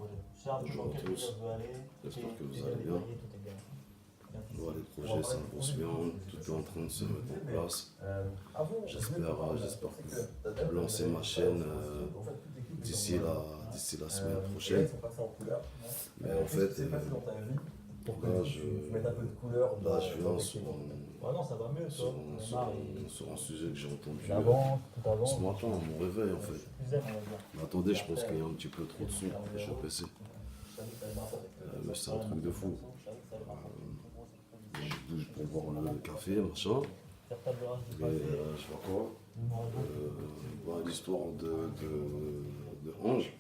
Bonjour à tous, j'espère que vous allez bien. Voilà, les projets s'avancent bien, tout est en train de se mettre en place. J'espère que lancer ma chaîne d'ici la semaine prochaine. Mais en fait, là, je viens sur un sujet que j'ai entendu ce matin à mon réveil en fait. Mais attendez, je pense qu'il y a un petit peu trop de son sur le PC. Mais c'est un truc de fou. Je bouge pour boire le café, machin. Et je vois quoi l'histoire de Ange.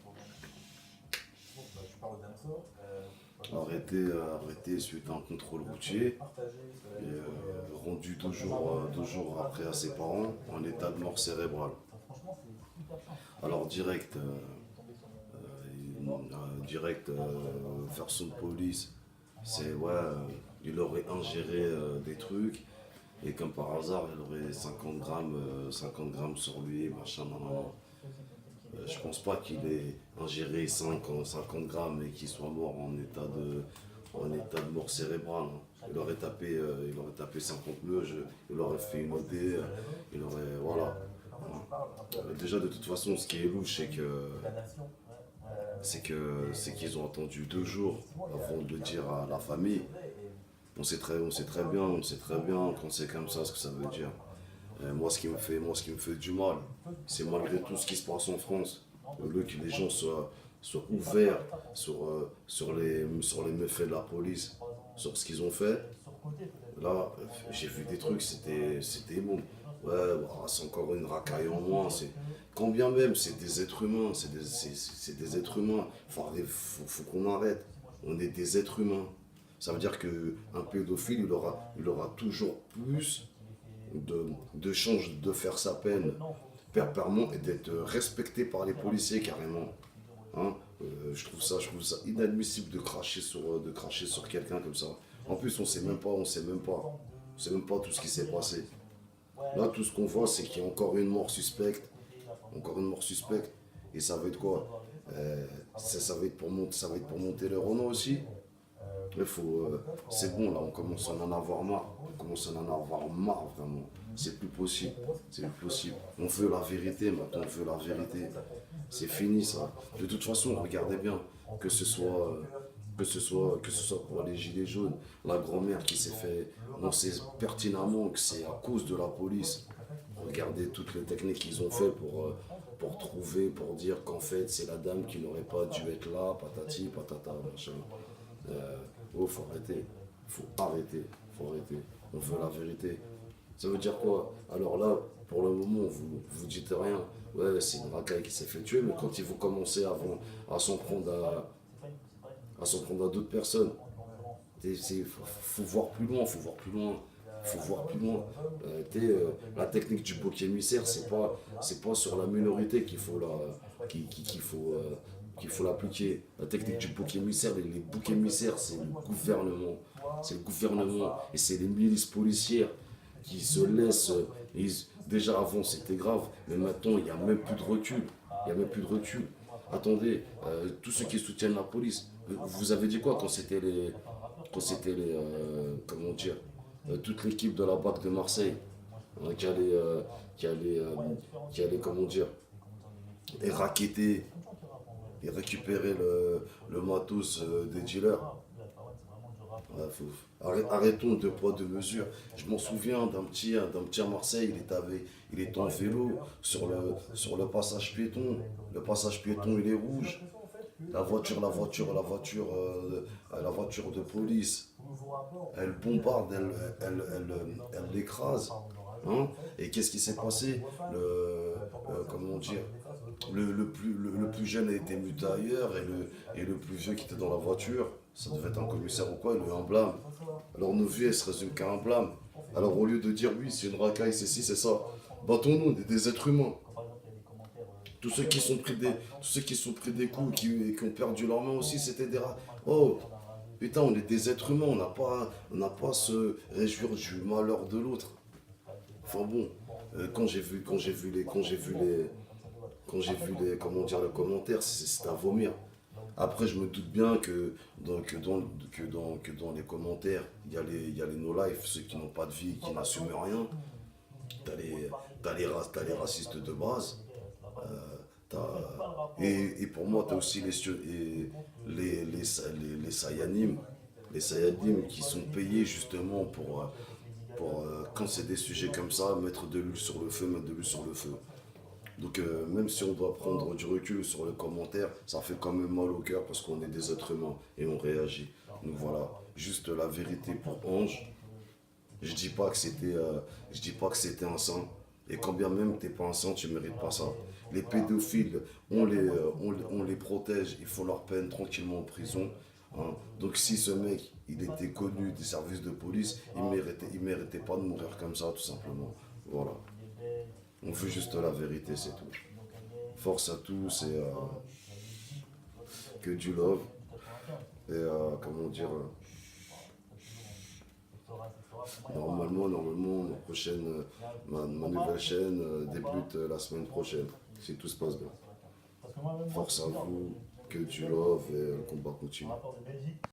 Arrêté suite à un contrôle routier. Et rendu 2 jours après à ses parents en état de mort cérébrale. Alors version de police, c'est il aurait ingéré des trucs et comme par hasard il aurait 50 grammes sur lui, machin, nan. Je pense pas qu'il ait ingéré 50 grammes et qu'il soit mort en état de mort cérébrale. Hein. Il aurait tapé 50 meuges, il aurait fait une OD, il aurait. Voilà. Déjà, de toute façon, ce qui est louche, c'est qu'ils ont attendu 2 jours avant de le dire à la famille. On sait très bien quand c'est comme ça ce que ça veut dire. Moi, ce qui me fait du mal, c'est malgré tout ce qui se passe en France, au lieu que les gens soient ouverts sur les méfaits de la police, sur ce qu'ils ont fait. Là, j'ai vu des trucs, c'était bon. C'est encore une racaille en moins. Quand bien même, c'est des êtres humains, c'est des êtres humains. Faut qu'on arrête. On est des êtres humains. Ça veut dire qu'un pédophile, il aura toujours plus de chances de faire sa peine perpétuellement et d'être respecté par les policiers carrément. Hein, je trouve ça inadmissible de cracher sur quelqu'un comme ça. En plus, on sait même pas tout ce qui s'est passé. Là, tout ce qu'on voit, c'est qu'il y a encore une mort suspecte. Et ça va être quoi ça va être pour monter le Renault aussi. C'est bon, là, on commence à en avoir marre. Vraiment. C'est plus possible. On veut la vérité, maintenant, on veut la vérité. C'est fini, ça. De toute façon, regardez bien, que ce soit pour les gilets jaunes, la grand-mère qui s'est fait, on sait pertinemment que c'est à cause de la police. Regardez toutes les techniques qu'ils ont fait pour dire qu'en fait, c'est la dame qui n'aurait pas dû être là, patati, patata, machin. Faut arrêter. On veut la vérité. Ça veut dire quoi? Alors là, pour le moment, vous dites rien. Ouais, c'est une racaille qui s'est fait tuer, mais quand ils vont commencer à s'en prendre à d'autres personnes, faut voir plus loin. La technique du bouc émissaire, c'est pas sur la minorité qu'il faut l'appliquer. La technique du bouc émissaire, les boucs émissaires, c'est le gouvernement. Et c'est les milices policières qui se laissent. Déjà avant c'était grave, mais maintenant il n'y a même plus de recul. Attendez, tous ceux qui soutiennent la police, vous avez dit quoi quand c'était les comment dire, toute l'équipe de la BAC de Marseille qui allait comment dire, et racketter et récupérer le matos des dealers. Arrêtons de poids de mesure. Je m'en souviens d'un petit à Marseille, il était en vélo sur le passage piéton. Le passage piéton il est rouge. La voiture de police, elle bombarde, elle l'écrase. Hein? Et qu'est-ce qui s'est passé? Comment dire, le plus jeune a été muté ailleurs et le plus vieux qui était dans la voiture, ça devait être un commissaire ou quoi, il a eu un blâme. Alors nos vies, elles se résument qu'à un blâme. Alors au lieu de dire oui, c'est une racaille, c'est ci, c'est ça, battons-nous, des êtres humains. Tous ceux qui sont pris des coups, qui ont perdu leur main aussi, c'était des racailles. Oh, putain, on est des êtres humains, on n'a pas à se réjouir du malheur de l'autre. Enfin bon, quand j'ai vu les comment dire, le commentaire, c'était à vomir. Après, je me doute bien que dans les commentaires, il y a les no-life, ceux qui n'ont pas de vie, qui n'assument rien. T'as les, t'as les racistes de base. Et pour moi, tu as aussi les Sayanim. Les Sayanim qui sont payés justement quand c'est des sujets comme ça, mettre de l'huile sur le feu, mettre de l'huile sur le feu. Donc même si on doit prendre du recul sur les commentaires, ça fait quand même mal au cœur parce qu'on est des êtres humains et on réagit. Donc voilà, juste la vérité pour Ange. Je dis pas que je dis pas que c'était un saint. Et quand bien même t'es pas un saint, tu mérites pas ça. Les pédophiles, on les protège, il faut leur peine tranquillement en prison. Hein. Donc si ce mec, il était connu des services de police, il méritait pas de mourir comme ça, tout simplement. Voilà. On veut juste la vérité, c'est tout. Force à tous et que du love. Et comment dire, normalement, ma nouvelle chaîne débute la semaine prochaine, si tout se passe bien. Force à vous, que du love et le combat continue.